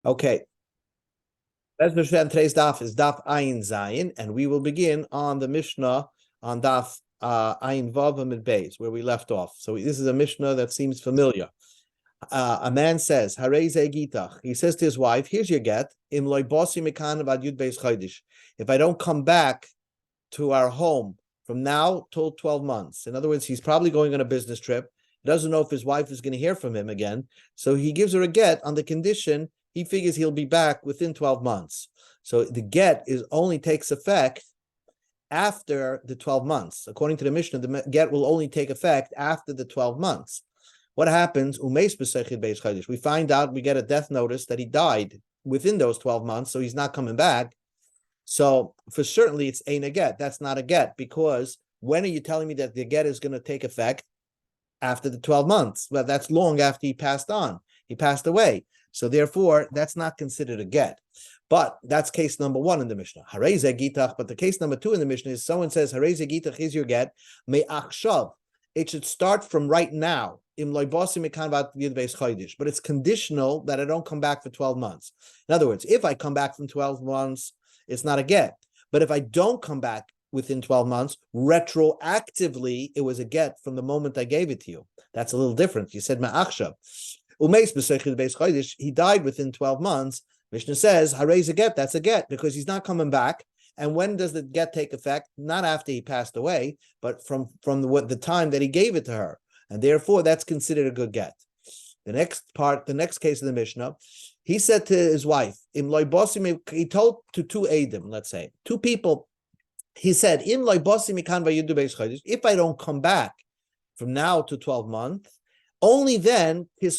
Okay. Today's daf is Daf Ayin Zayin, and we will begin on the Mishnah on Daf Ayin Vav Amid Beis, where we left off. So this is a Mishnah that seems familiar. A man says, Harei ze gitach. He says to his wife, here's your get. Im loy bosi mekan vad yud beis chodesh. If I don't come back to our home from now till 12 months. In other words, he's probably going on a business trip. He doesn't know if his wife is going to hear from him again. So he gives her a get on the condition he figures he'll be back within 12 months. So the get only takes effect after the 12 months. According to the Mishnah, the get will only take effect after the 12 months. What happens? We find out, we get a death notice that he died within those 12 months, so he's not coming back. So for certainly it's ain't a get. That's not a get, because when are you telling me that the get is going to take effect? After the 12 months. Well, that's long after he passed on. He passed away. So therefore, that's not considered a get. But that's case number one in the Mishnah. Harei ze gitach. But the case number two in the Mishnah is someone says, Harei ze gitach, here's your get. Me'achshav. It should start from right now. But it's conditional that I don't come back for 12 months. In other words, if I come back from 12 months, it's not a get. But if I don't come back within 12 months, retroactively, it was a get from the moment I gave it to you. That's a little different. You said ma'achshav. He died within 12 months. Mishnah says, Harei a get, that's a get, because he's not coming back. And when does the get take effect? Not after he passed away, but from the time that he gave it to her. And therefore, that's considered a good get. The next case of the Mishnah, he said to his wife, he told to two Eidim, let's say, two people, he said, if I don't come back from now to 12 months, only then, then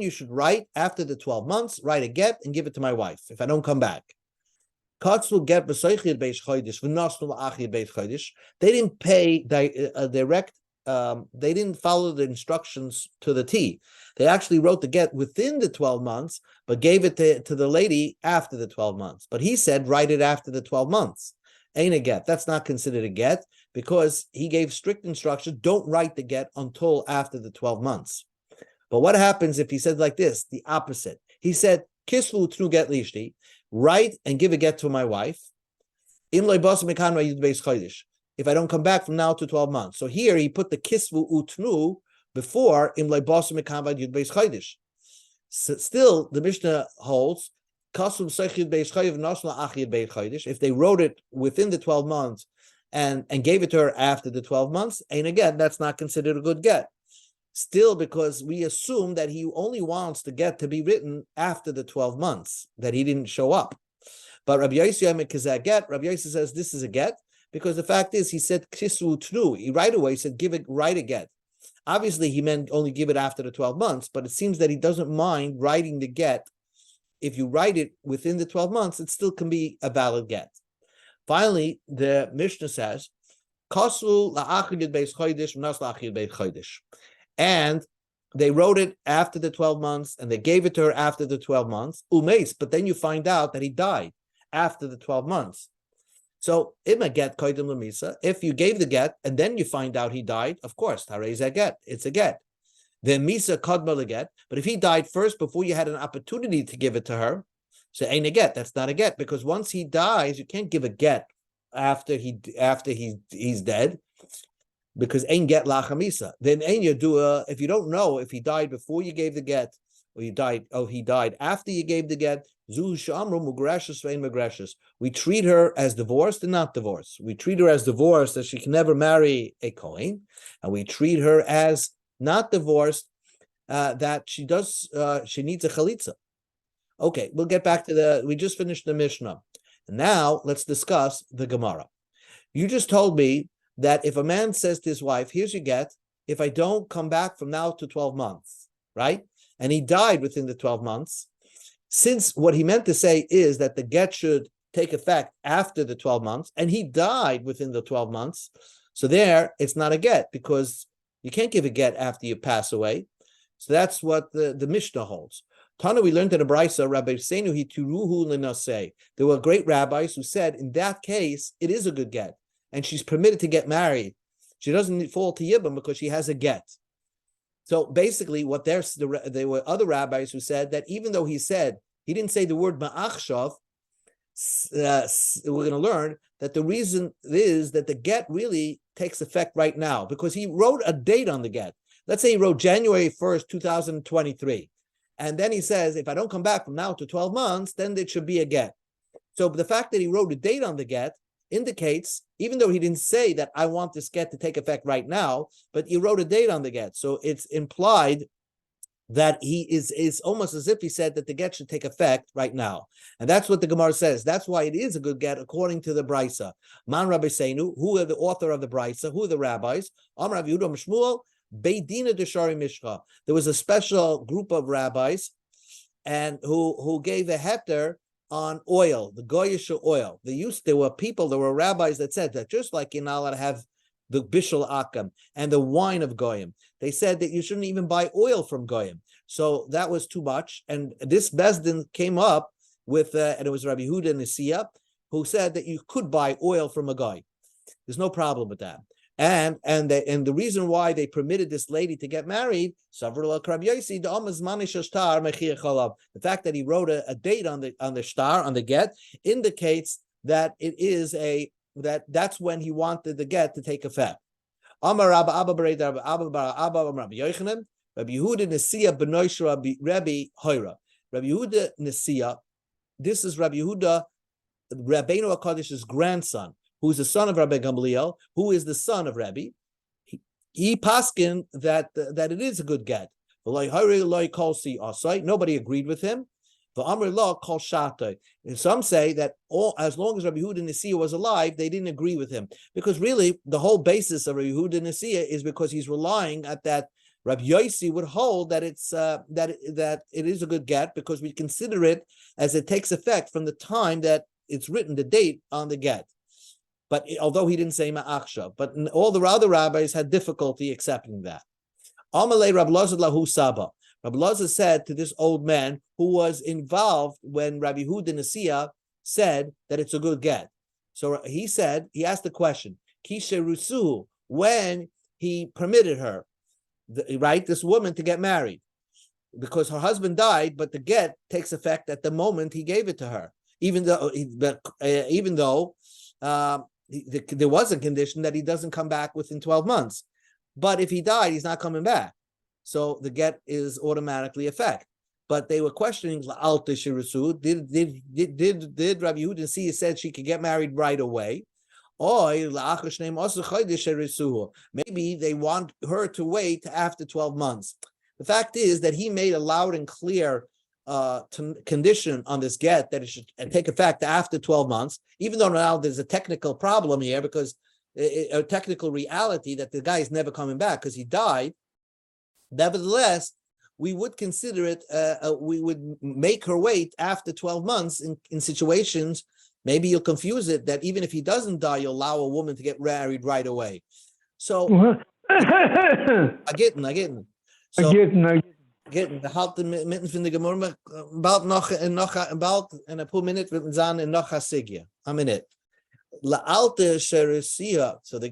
you should write after the 12 months, write a get and give it to my wife if I don't come back. They didn't pay direct, they didn't follow the instructions to the T. They actually wrote the get within the 12 months, but gave it to the lady after the 12 months. But he said, write it after the 12 months. Ain't a get. That's not considered a get, because he gave strict instructions, don't write the get until after the 12 months. But what happens if he said like this, the opposite? He said, Kislu tnu get lishti, write and give a get to my wife. If I don't come back from now to 12 months. So here he put the kisvu utnu before im leibasu mekan yud beis chodesh. Still, the Mishnah holds, if they wrote it within the 12 months and gave it to her after the 12 months, and again, that's not considered a good get. Still, because we assume that he only wants the get to be written after the 12 months, that he didn't show up. But Rabbi Yossi says this is a get, because the fact is, he said kisru tnu. He right away said write a get. Obviously, he meant only give it after the 12 months, but it seems that he doesn't mind writing the get. If you write it within the 12 months, it still can be a valid get. Finally, the Mishnah says, and they wrote it after the 12 months, and they gave it to her after the 12 months, but then you find out that he died after the 12 months. So, if you gave the get, and then you find out he died, of course, harei a get, it's a get. The misa kadma get, but if he died first before you had an opportunity to give it to her, so ain't a get. That's not a get, because once he dies, you can't give a get after he's dead, because ain't get lachamisa. Then ain't you do if you don't know if he died before you gave the get, or he died after you gave the get. We treat her as divorced and not divorced. We treat her as divorced, that she can never marry a Kohen, and we treat her as not divorced, that she needs a chalitza. Okay, we'll get back to we just finished the Mishnah. And now let's discuss the Gemara. You just told me that if a man says to his wife, here's your get, if I don't come back from now to 12 months, right? And he died within the 12 months, since what he meant to say is that the get should take effect after the 12 months, and he died within the 12 months, so there, it's not a get, because you can't give a get after you pass away. So that's what the Mishnah holds. Tana, we learned in the Brisa, Rabbi Seinu hituruhu lenaseh. There were great rabbis who said, in that case, it is a good get, and she's permitted to get married. She doesn't fall to Yibam because she has a get. So basically, there were other rabbis who said that even though he didn't say the word ma'achshav, we're going to learn that the reason is that the get really takes effect right now because he wrote a date on the get. Let's say he wrote January 1st, 2023. And then he says, if I don't come back from now to 12 months, then it should be a get. So the fact that he wrote a date on the get indicates, even though he didn't say that I want this get to take effect right now, but he wrote a date on the get. So it's implied that it's almost as if he said that the get should take effect right now. And that's what the Gemara says. That's why it is a good get according to the Brisa. Man Rabbi Seinu, who are the author of the Brisa, who are the rabbis? Amar Rav Yehuda Shmuel, Beidina Deshari Mishcha. There was a special group of rabbis and who gave a heter on oil, the goyish oil. There were rabbis that said that just like you're not allowed to have the bishul akam and the wine of goyim, they said that you shouldn't even buy oil from goyim. So that was too much. And this Bezdin came up with, and it was Rabbi Yehuda Nesiya, who said that you could buy oil from a goy. There's no problem with that. And the reason why they permitted this lady to get married, the fact that he wrote a date on the shtar, on the get, indicates that it is that's when he wanted the get to take effect. Amar Rabbi Abba Bereda Rabbi Yochanan, Rabbi Yehuda Nesiya benoish Rabbi Hoira. Rabbi Yehuda Nesiya, this is Rabbi Yehuda, Rabbeinu HaKadish's grandson, who's the son of Rabbi Gamliel, who is the son of Rabbi. He paskin that it is a good get. Nobody agreed with him. And some say that as long as Rabbi Yehuda Nesiya was alive, they didn't agree with him. Because really, the whole basis of Rabbi Yehuda Nesiya is because he's relying at that Rabbi Yossi would hold that it's that it is a good get because we consider it as it takes effect from the time that it's written, the date on the get. But although he didn't say ma'achshav, but all the other rabbis had difficulty accepting that. Amalei Rab Lazar lahu Saba. Rab Lazar said to this old man who was involved when Rabbi Yehuda Nesiya said that it's a good get. So he asked the question, Kishe Rusuhu, when he permitted her, this woman to get married, because her husband died, but the get takes effect at the moment he gave it to her, even though there was a condition that he doesn't come back within 12 months. But if he died, he's not coming back. So the get is automatically effect. But they were questioning did Rabbi Yehuda Nesiya said she could get married right away? Or maybe they want her to wait after 12 months. The fact is that he made a loud and clear condition on this get that it should take effect after 12 months, even though now there's a technical problem here because a technical reality that the guy is never coming back because he died. Nevertheless, we would consider it, we would make her wait after 12 months in situations. Maybe you'll confuse it that even if he doesn't die, you'll allow a woman to get married right away. So, Agitten. So, Agitten, the halt mitten von der Gemurme, bald noch in a paar Minuten wird sein in noch a Sigya. A minute. La'alte Sherisia, so the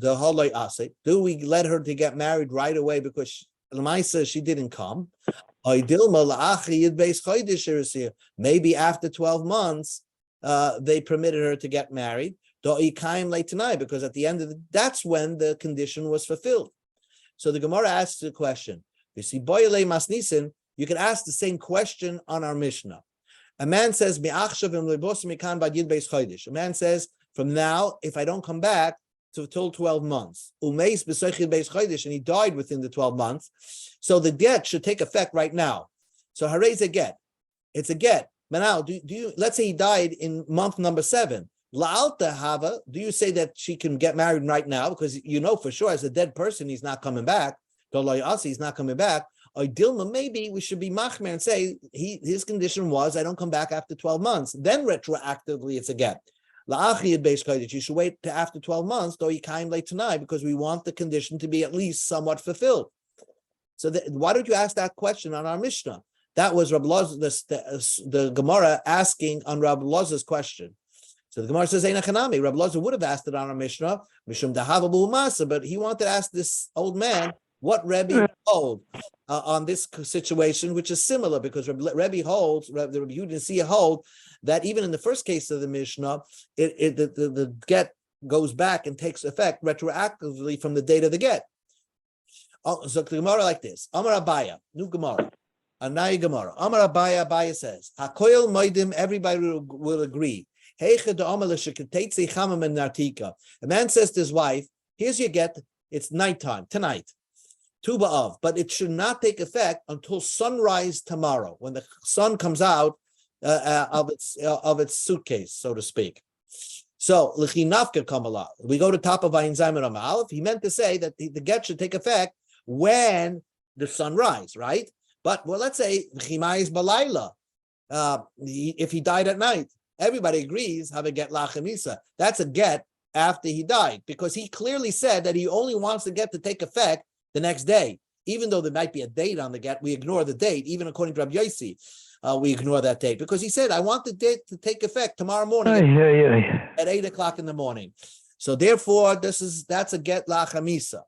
Holoi Ase, do we let her to get married right away because Lamaisa she didn't come? Maybe after 12 months, they permitted her to get married. Because at the end of that's when the condition was fulfilled. So the Gemara asks the question. You see, you can ask the same question on our Mishnah. A man says, a man says, from now, if I don't come back till 12 months, and he died within the 12 months, so the get should take effect right now. So hare is a get. It's a get. But now, do you? Let's say he died in month number 7. La'alta hava, do you say that she can get married right now? Because you know for sure, as a dead person, he's not coming back. He's not coming back. Or Dilma, maybe we should be machmer and say his condition was I don't come back after 12 months. Then retroactively it's a get. You should wait to after 12 months, though you can't late tonight, because we want the condition to be at least somewhat fulfilled. So why don't you ask that question on our Mishnah? That was Rabbi Loz, the Gemara asking on Rabbi Loz's question. So the Gemara says, Rabbi Loz would have asked it on our Mishnah, but he wanted to ask this old man what Rebbe hold on this situation, which is similar because Rebbe holds, the Rebbe Yehuda hold that even in the first case of the Mishnah, the get goes back and takes effect retroactively from the date of the get. So the Gemara like this: Amar Abaya, new Gemara, Anai Gemara. Amar Abaya says, "Hakoil moedim." Everybody will agree. A man says to his wife, "Here's your get. It's nighttime tonight, Tu b'av, but it should not take effect until sunrise tomorrow, when the sun comes out of its suitcase, so to speak." So l'chinafka kamala. We go to top of Ayin Zayin Ram Aleph. He meant to say that the get should take effect when the sun rises, right? But let's say Chimayis Balayla. If he died at night, everybody agrees have a get lachamisa. That's a get after he died, because he clearly said that he only wants the get to take effect the next day. Even though there might be a date on the get, we ignore the date. Even according to Rabbi Yossi, we ignore that date because he said, "I want the date to take effect tomorrow morning at 8:00 in the morning." So therefore, that's a get lachamisa.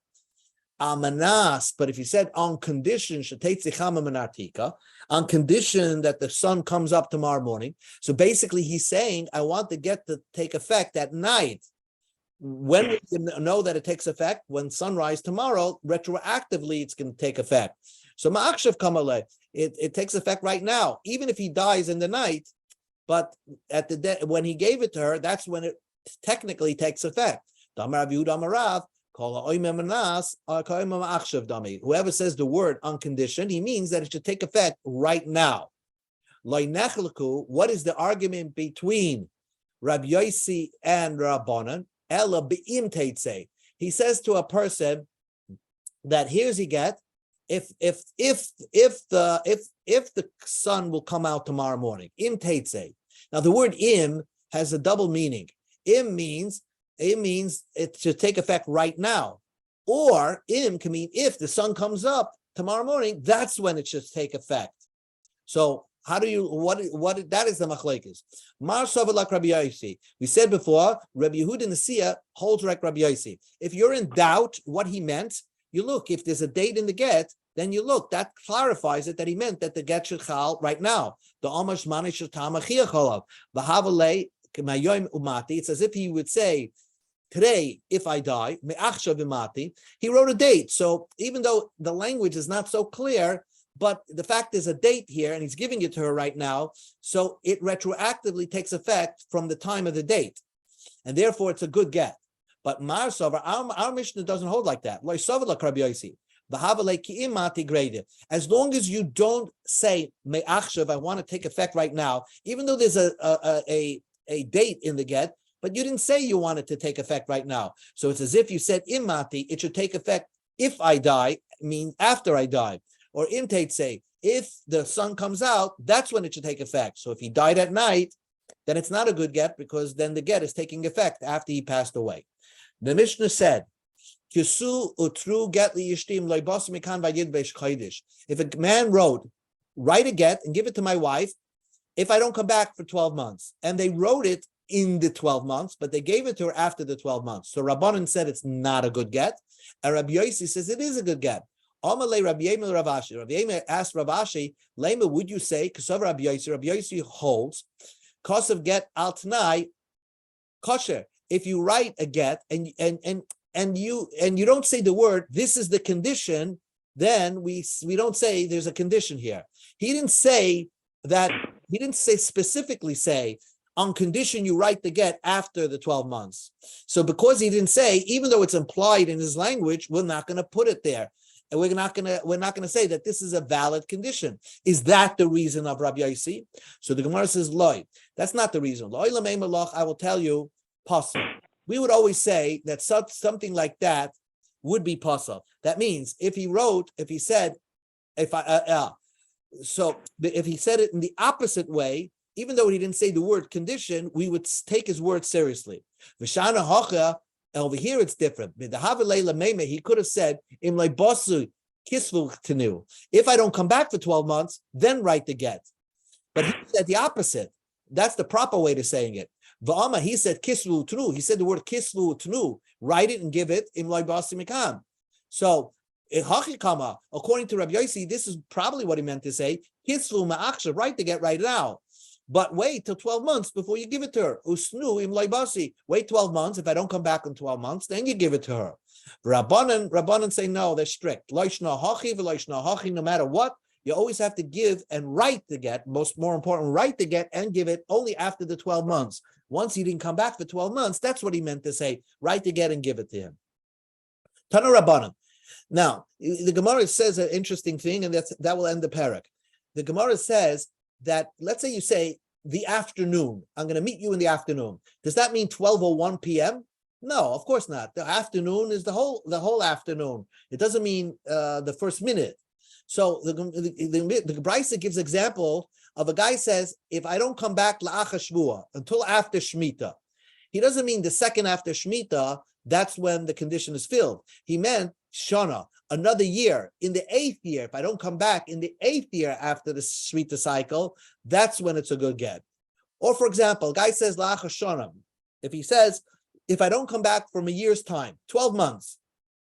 Amanas, but if he said on condition, on condition that the sun comes up tomorrow morning. So basically he's saying, I want the get to take effect at night. When we know that it takes effect? When sunrise tomorrow, retroactively it's going to take effect. So ma'akshav kamale, it takes effect right now, even if he dies in the night, but at the when he gave it to her, that's when it technically takes effect. Whoever says the word unconditioned, he means that it should take effect right now. What is the argument between Rabbi Yossi and Rabbanan? He says to a person that here's he get if the sun will come out tomorrow morning. Im teitze. Now the word im has a double meaning. Im means it should take effect right now, or im can mean if the sun comes up tomorrow morning, that's when it should take effect. So how do you what that is the machlekes. Mar savalak Rabbi Yossi. We said before, Rabbi Yehuda Nasiya holds like Rabbi Yossi. If you're in doubt what he meant, you look. If there's a date in the get, then you look. That clarifies it that he meant that the get should chal right now. The amash mani shatama chiyacholav v'havalei k'mayom umati. It's as if he would say, today, if I die, me'achshav imati. He wrote a date. So even though the language is not so clear, but the fact is a date here, and he's giving it to her right now, so it retroactively takes effect from the time of the date, and therefore it's a good get. But Mar Sover, our Mishnah doesn't hold like that. As long as you don't say me'achshav, I want to take effect right now, even though there's a date in the get, but you didn't say you wanted to take effect right now. So it's as if you said imati, it should take effect if I die, means after I die. Or imtate say, if the sun comes out, that's when it should take effect. So if he died at night, then it's not a good get, because then the get is taking effect after he passed away. The Mishnah said, if a man wrote, write a get and give it to my wife if I don't come back for 12 months, and they wrote it in the 12 months, but they gave it to her after the 12 months. So Rabbanan said it's not a good get, and Rabbi Yossi says it is a good get. Amalei Rabbi Yemel Ravashi. Rabbi Yemel asked Ravashi, Lema, would you say, because of Rabbi Yossi holds, cause of get al t'nai kosher. If you write a get and you don't say the word, this is the condition, then we don't say there's a condition here. He didn't say that. He didn't specifically say on condition you write the get after the 12 months. So because he didn't say, even though it's implied in his language, we're not going to put it there. And we're not going to say that this is a valid condition. Is that the reason of Rabbi Yossi? So the Gemara says, Loi. That's not the reason. Loi l'mei malach, I will tell you, possible. We would always say that something like that would be possible. That means if he said it in the opposite way, even though he didn't say the word condition, we would take his word seriously. V'shana hocha, over here it's different. He could have said, if I don't come back for 12 months, then write the get. But he said the opposite. That's the proper way to saying it. V'ama, he said kisvu tnu. He said the word kisvu tnu. Write it and give it. So According to Rabbi Yossi, this is probably what he meant to say. Right to get right now. But wait till 12 months before you give it to her. Usnu im laibasi. Wait 12 months. If I don't come back in 12 months, then you give it to her. Rabbanan say no, they're strict. Loishna hachi, no matter what, you always have to give and write the get. More important, write the get and give it only after the 12 months. Once he didn't come back for 12 months, that's what he meant to say. Write the get and give it to him. Tana Rabbanan. Now, the Gemara says an interesting thing, and that will end the parak. The Gemara says that, let's say you say the afternoon, I'm going to meet you in the afternoon. Does that mean 12:01 p.m.? No, of course not. The afternoon is the whole afternoon. It doesn't mean the first minute. So the Brisa gives example of a guy says, if I don't come back la'acha shvua, until after Shemitah, he doesn't mean the second after Shemitah, that's when the condition is filled. He meant Shana, another year, in the 8th year. If I don't come back in the 8th year after the Shemitah cycle, that's when it's a good get. Or for example, a guy says la'acha Shana. If he says, if I don't come back from a year's time, 12 months,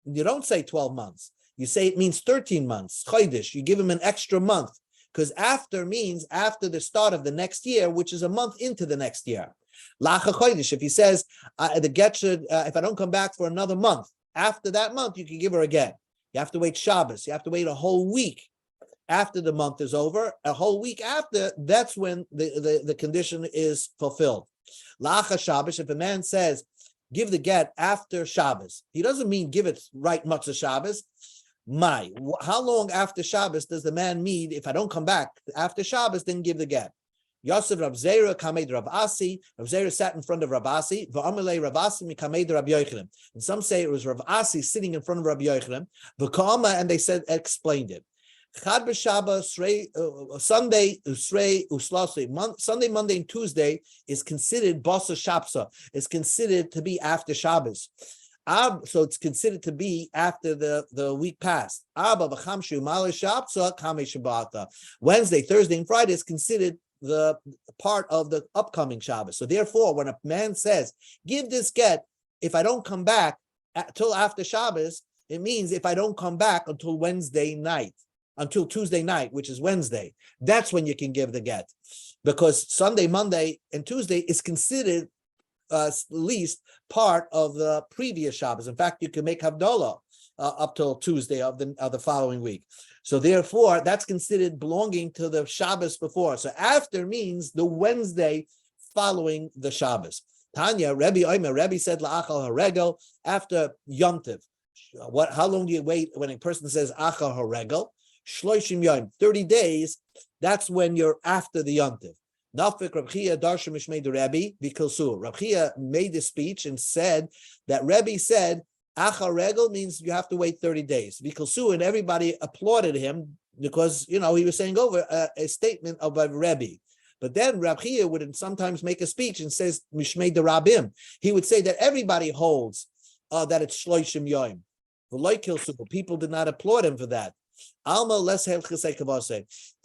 you don't say 12 months. You say it means 13 months, chodesh. You give him an extra month, because after means after the start of the next year, which is a month into the next year. Lacha chodesh, if he says, the get should, if I don't come back for another month, after that month, you can give her again. You have to wait Shabbos. You have to wait a whole week after the month is over. A whole week after, that's when the condition is fulfilled. Lacha Shabbos, if a man says, give the get after Shabbos, he doesn't mean give it right Matzah Shabbos. How long after Shabbos does the man need? If I don't come back after Shabbos, then give the get. Yosef Rav Zera kamed Rav Asi. Rav Zera sat in front of Rav Asi. V'amalei Rav Asi mikamed Rav Yochanan. And some say it was Rav Asi sitting in front of Rav Yochanan. V'kama, and they said explained it. Chad b'Shabbat, Sunday, Usrei, Uslasi. Sunday, Monday, and Tuesday is considered Basa Shapsa. It's considered to be after Shabbos. So it's considered to be after the week passed. Wednesday, Thursday, and Friday is considered the part of the upcoming Shabbos. So therefore, when a man says, give this get, if I don't come back till after Shabbos, it means if I don't come back until Wednesday night, until Tuesday night, which is Wednesday, that's when you can give the get. Because Sunday, Monday, and Tuesday is considered least part of the previous Shabbos. In fact, you can make Havdalah up till Tuesday of the following week. So therefore, that's considered belonging to the Shabbos before. So after means the Wednesday following the Shabbos. Tanya, Rebbe said la'achal haregel after Yom Tov. How long do you wait when a person says achal haregel? Shloishim yom, 30 days. That's when you're after the Yom Tov. Nafik Reb Chia darsha mishmei de Rebbe v'kilsu. Reb Chia made the speech and said that Rebbe said achar regel means you have to wait 30 days. V'kilsu, and everybody applauded him because he was saying over a statement of a Rebbe. But then Reb Chia would sometimes make a speech and says mishmei de Rabim. He would say that everybody holds that it's shloishim yom. V'loy kilsu. People did not applaud him for that. Alma less the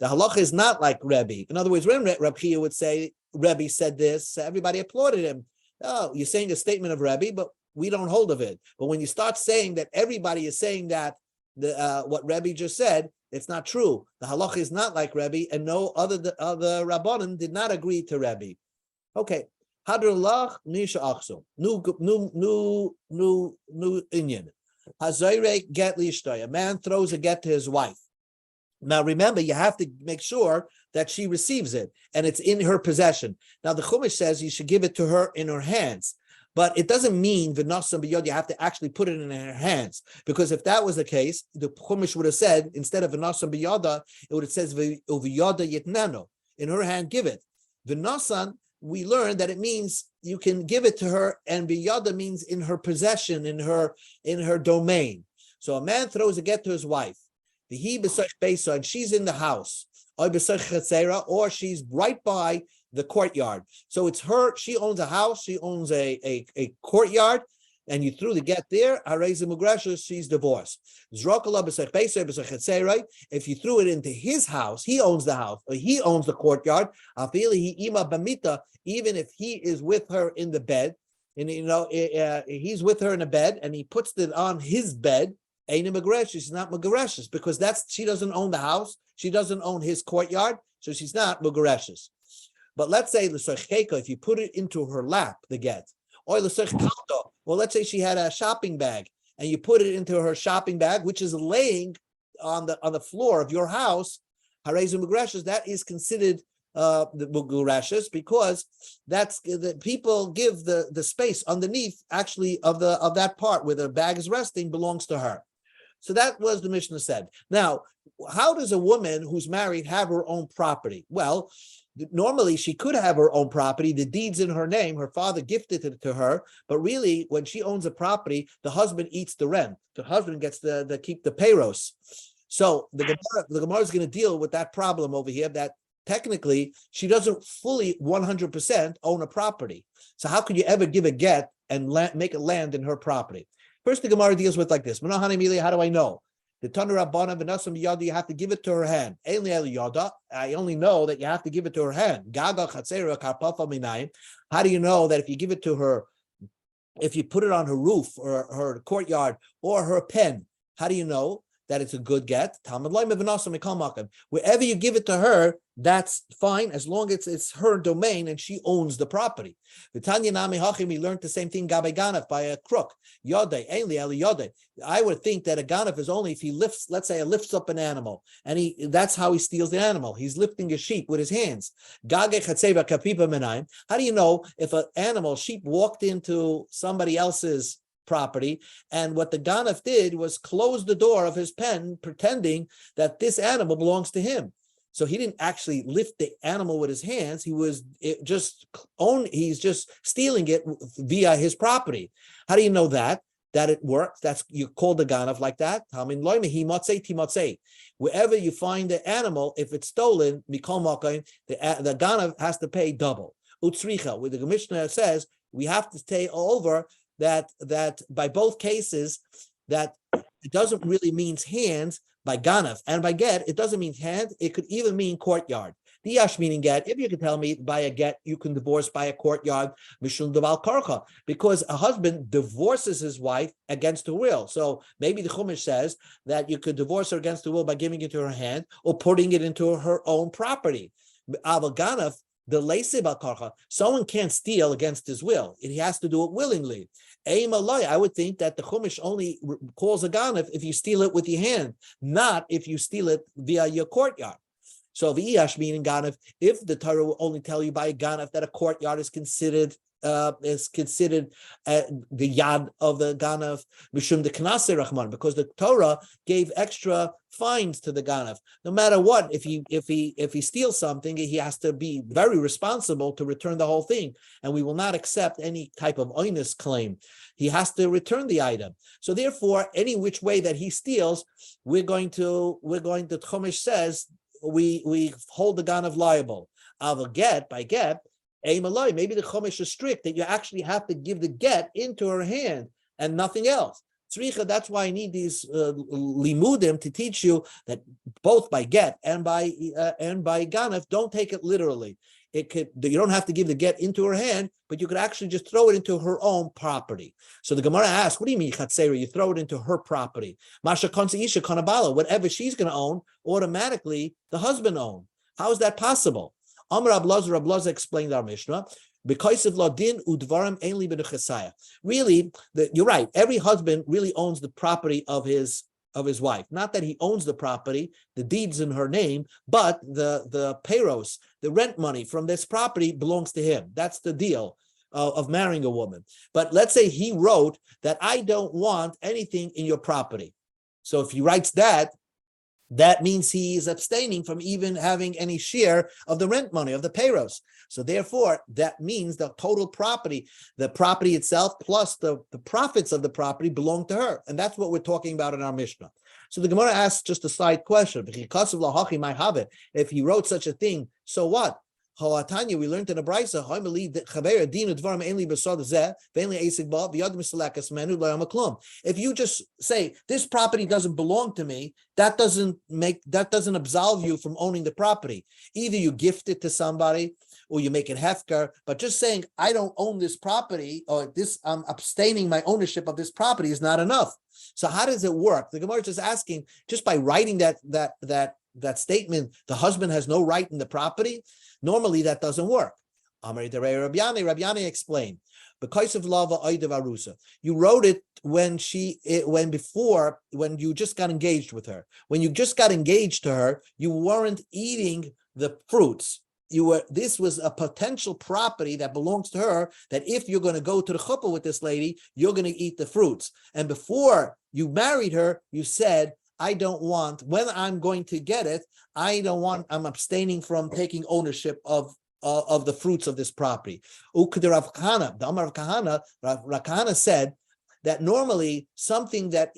halacha is not like Rebbe. In other words, when Reb Chia would say Rebbe said this, everybody applauded him. Oh, you're saying a statement of Rebbe, but we don't hold of it. But when you start saying that everybody is saying that what Rebbe just said, it's not true. The halacha is not like Rebbe, and no other Rabbanim did not agree to Rebbe. Okay, Hadralach nisha achso. New inyan. Hazayre get lishtay. A man throws a get to his wife. Now remember, you have to make sure that she receives it and it's in her possession. Now the Chumash says you should give it to her in her hands, but it doesn't mean v'nasam b'yod you have to actually put it in her hands, because if that was the case, the Chumash would have said instead of v'nasam b'yoda, it would have said v'yoda yitnano, in her hand give it. V'nasan, we learned that it means you can give it to her, and biyada means in her possession, in her domain. So a man throws a get to his wife, and she's in the house, or she's right by the courtyard. So it's her, she owns a house, she owns a courtyard, and you threw the get there, she's divorced. If you threw it into his house, he owns the house, or he owns the courtyard, even if he is with her in the bed, and he's with her in a bed, and he puts it on his bed, Ain't Megaresh, she's not Megareshes, because she doesn't own the house, she doesn't own his courtyard, so she's not Megareshes. But let's say if you put it into her lap, the get, or well, let's say she had a shopping bag and you put it into her shopping bag, which is laying on the floor of your house, that is considered the Mugurashes, because that's the people give the space underneath actually of that part where the bag is resting belongs to her. So that was the Mishnah said. Now, how does a woman who's married have her own property? Well, normally she could have her own property. The deed's in her name. Her father gifted it to her. But really, when she owns a property, the husband eats the rent. The husband gets the keep the payros. So the Gemara is going to deal with that problem over here, that technically she doesn't fully 100% own a property. So how could you ever give a get and make it land in her property? First, the Gemara deals with like this. How do I know? The Tanu Rabbana v'nasam yada, you have to give it to her hand. I only know that you have to give it to her hand. Gaga chatzera karpafa minayim. How do you know that if you give it to her, if you put it on her roof or her courtyard or her pen, how do you know that it's a good get? Wherever you give it to her, that's fine, as long as it's her domain and she owns the property. We learned the same thing by a crook. I would think that a ganaf is only if he lifts, let's say, lifts up an animal, and that's how he steals the animal. He's lifting a sheep with his hands. How do you know if an sheep walked into somebody else's property, and what the ganaf did was close the door of his pen, pretending that this animal belongs to him? So he didn't actually lift the animal with his hands. He's just stealing it via his property. How do you know that it works? That's, you call the ganaf like that. Wherever you find the animal, if it's stolen, the ganaf has to pay double. Utsricha, where the Mishnah says we have to stay over that by both cases, that it doesn't really mean hands by ganaf, and by get, it doesn't mean hand, it could even mean courtyard. The yash meaning get, if you can tell me by a get, you can divorce by a courtyard, mishun deval karcha, because a husband divorces his wife against her will. So maybe the Chumash says that you could divorce her against her will by giving it to her hand or putting it into her own property. Aval ganaf, the leisib al karcha, someone can't steal against his will. He has to do it willingly. I would think that the Chumash only calls a ganaf if you steal it with your hand, not if you steal it via your courtyard. So v'iyash meaning ganaf, if the Torah will only tell you by a ganaf that a courtyard is considered the yad of the ganaf, mishum de knasei rachman, because the Torah gave extra fines to the ganaf. No matter what, if he steals something, he has to be very responsible to return the whole thing, and we will not accept any type of oinus claim. He has to return the item. So therefore, any which way that he steals, the Chumash says we hold the ganaf liable. By get. Maybe the Chumash is strict that you actually have to give the get into her hand and nothing else. Tzricha, that's why I need these limudim to teach you that both by get and by ganaf, don't take it literally. You don't have to give the get into her hand, but you could actually just throw it into her own property. So the Gemara asks, what do you mean chatzera? You throw it into her property. Masha konsa isha kanabala, whatever she's going to own, automatically the husband owns. How is that possible? Amar Ablaza explained our Mishnah. Because of ladin udvarim ainli b'nechasaya. Really, you're right. Every husband really owns the property of his wife. Not that he owns the property, the deed's in her name, but the payros, the rent money from this property belongs to him. That's the deal of marrying a woman. But let's say he wrote that I don't want anything in your property. So if he writes that means he is abstaining from even having any share of the rent money, of the payros. So therefore, that means the total property, the property itself plus the profits of the property belong to her. And that's what we're talking about in our Mishnah. So the Gemara asks just a side question. If he wrote such a thing, so what? Tanya, we learned in a brisa, I believe that if you just say this property doesn't belong to me, that doesn't absolve you from owning the property. Either you gift it to somebody or you make it hefker, but just saying I don't own this property or I'm abstaining my ownership of this property is not enough. So how does it work? The Gemara is just asking, just by writing that statement, the husband has no right in the property. Normally, that doesn't work. Rabbi Yana explained, because of lava arusa, you wrote it when you just got engaged with her. When you just got engaged to her, you weren't eating the fruits. This was a potential property that belongs to her, that if you're going to go to the chuppah with this lady, you're going to eat the fruits. And before you married her, you said, I don't want, when I'm going to get it, I'm abstaining from taking ownership of the fruits of this property. Rav Kahana said that normally something that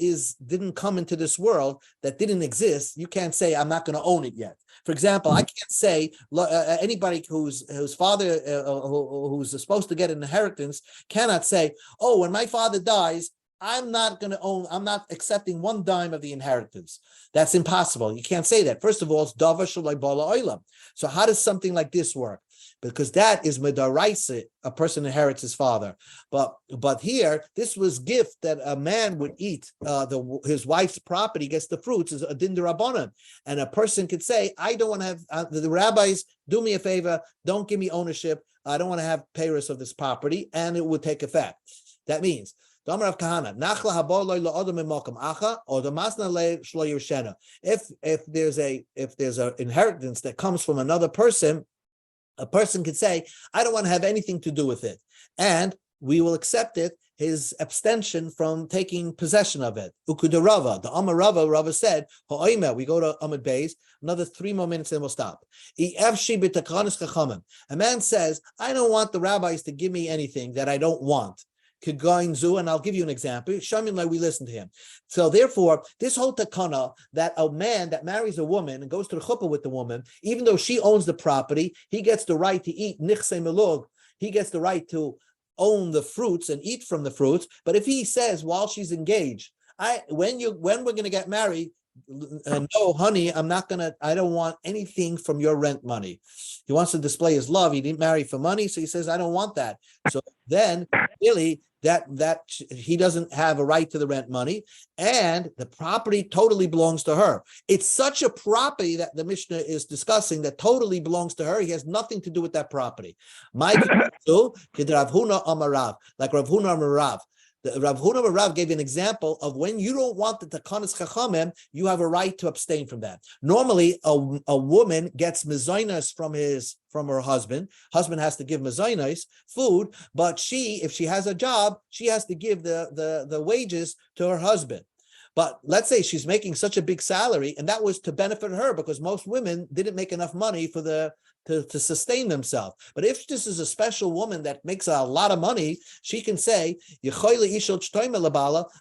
didn't come into this world, that didn't exist, you can't say, I'm not going to own it yet. For example, I can't say anybody whose father who's supposed to get an inheritance cannot say, oh, when my father dies, I'm not accepting one dime of the inheritance. That's impossible. You can't say that. First of all, it's davar shalai bala olam. So how does something like this work? Because that is medaraisa, a person inherits his father. But here, this was gift that a man would eat. His wife's property gets the fruits, is a din d'rabbanan. And a person could say, I don't want to have, the rabbis, do me a favor, don't give me ownership. I don't want to have payers of this property, and it would take effect. That means, if there's an inheritance that comes from another person, a person could say, I don't want to have anything to do with it, and we will accept it, his abstention from taking possession of it. Ukudarava, the Amar Rava said, we go to Amud Beis, another 3 more minutes and we'll stop. A man says, I don't want the rabbis to give me anything that I don't want. And I'll give you an example. Shamin, we listen to him. So therefore, this whole takana, that a man that marries a woman and goes to the chuppah with the woman, even though she owns the property, he gets the right to eat nichse melug. He gets the right to own the fruits and eat from the fruits. But if he says while she's engaged, when we're going to get married, no, honey, I don't want anything from your rent money. He wants to display his love. He didn't marry for money, so he says, I don't want that. So then really that he doesn't have a right to the rent money, and the property totally belongs to her. It's such a property that the Mishnah is discussing that totally belongs to her. He has nothing to do with that property. My Rav Huna Amarav, like Rav Huna Amarav. The Rav Huna Rav gave an example of when you don't want the takanas chachamim, you have a right to abstain from that. Normally, a woman gets mezainas from her husband. Husband has to give mezainas, food, but if she has a job, she has to give the wages to her husband. But let's say she's making such a big salary, and that was to benefit her because most women didn't make enough money to sustain themselves. But if this is a special woman that makes a lot of money, she can say, a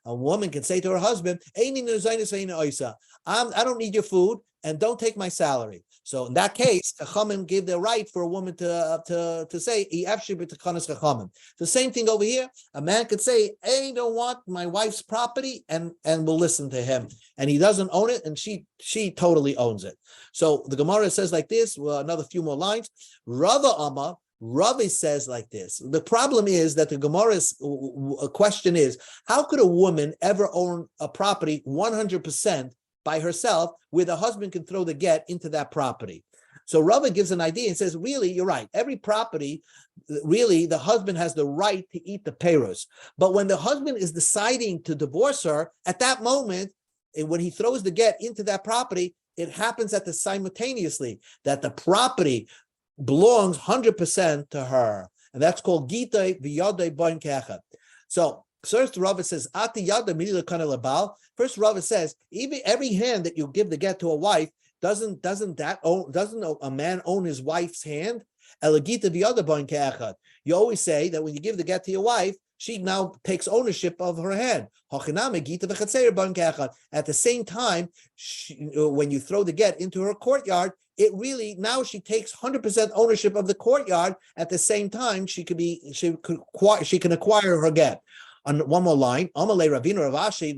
woman can say to her husband, I don't need your food and don't take my salary. So in that case, Chachamim gave the right for a woman to say, the same thing over here. A man could say, I don't want my wife's property, and we'll listen to him. And he doesn't own it, and she totally owns it. So the Gemara says like this, another few more lines. Rava says like this. The problem is that the Gemara's question is, how could a woman ever own a property 100% by herself, where the husband can throw the get into that property? So Rava gives an idea and says, really, you're right. Every property, really, the husband has the right to eat the peiros. But when the husband is deciding to divorce her, at that moment, when he throws the get into that property, it happens simultaneously that the property belongs 100% to her. And that's called Gita v'yadei bain kechad. So first, Rava says, Ati yada milila kana labal. First, Rava says, even every hand that you give the get to a wife, doesn't a man own his wife's hand? Elagita v'yada bain kechad. You always say that when you give the get to your wife, she now takes ownership of her hand. At the same time, when you throw the get into her courtyard, it really, now she takes 100% ownership of the courtyard. At the same time, she can acquire her get. On one more line, Amalei Ravina Ravashi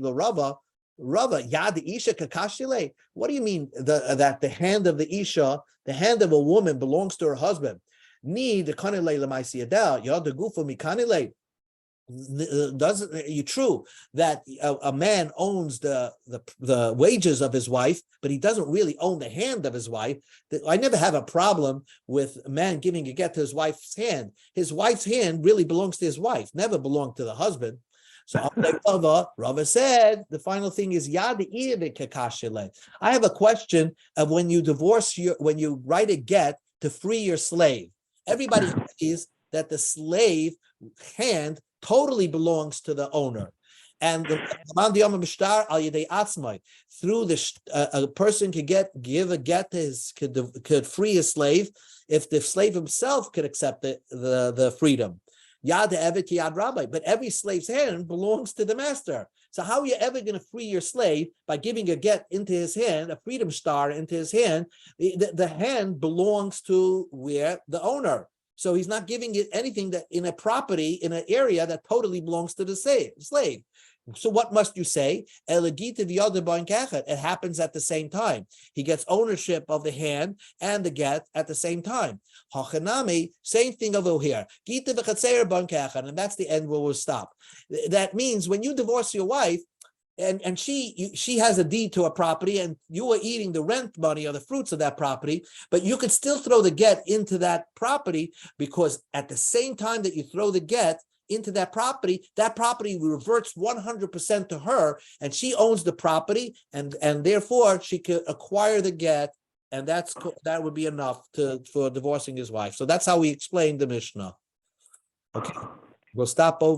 Rava Yad Isha Kakashile. What do you mean that the hand of the Isha, the hand of a woman, belongs to her husband? Need the Kanile Lamaisiadel, Yad the Gufa Mikanile. Doesn't you true that a man owns the wages of his wife, but he doesn't really own the hand of his wife. I never have a problem with a man giving a get to his wife's hand. His wife's hand really belongs to his wife, never belonged to the husband. So Rava said the final thing is I have a question of when you write a get to free your slave. Everybody sees that the slave hand totally belongs to the owner. And through a person could give a get to could free a slave if the slave himself could accept the freedom. Yad evet yad rabbi, but every slave's hand belongs to the master. So how are you ever going to free your slave by giving a get into his hand, a freedom star into his hand? The hand belongs to the owner. So he's not giving it anything that in a property, in an area that totally belongs to the slave. So what must you say? It happens at the same time. He gets ownership of the hand and the get at the same time. Same thing over here. And that's the end where we'll stop. That means when you divorce your wife, and she has a deed to a property, and you are eating the rent money or the fruits of that property, but you could still throw the get into that property, because at the same time that you throw the get into that property reverts 100% to her, and she owns the property, and therefore she could acquire the get, and that would be enough for divorcing his wife. So that's how we explain the Mishnah. Okay, we'll stop over.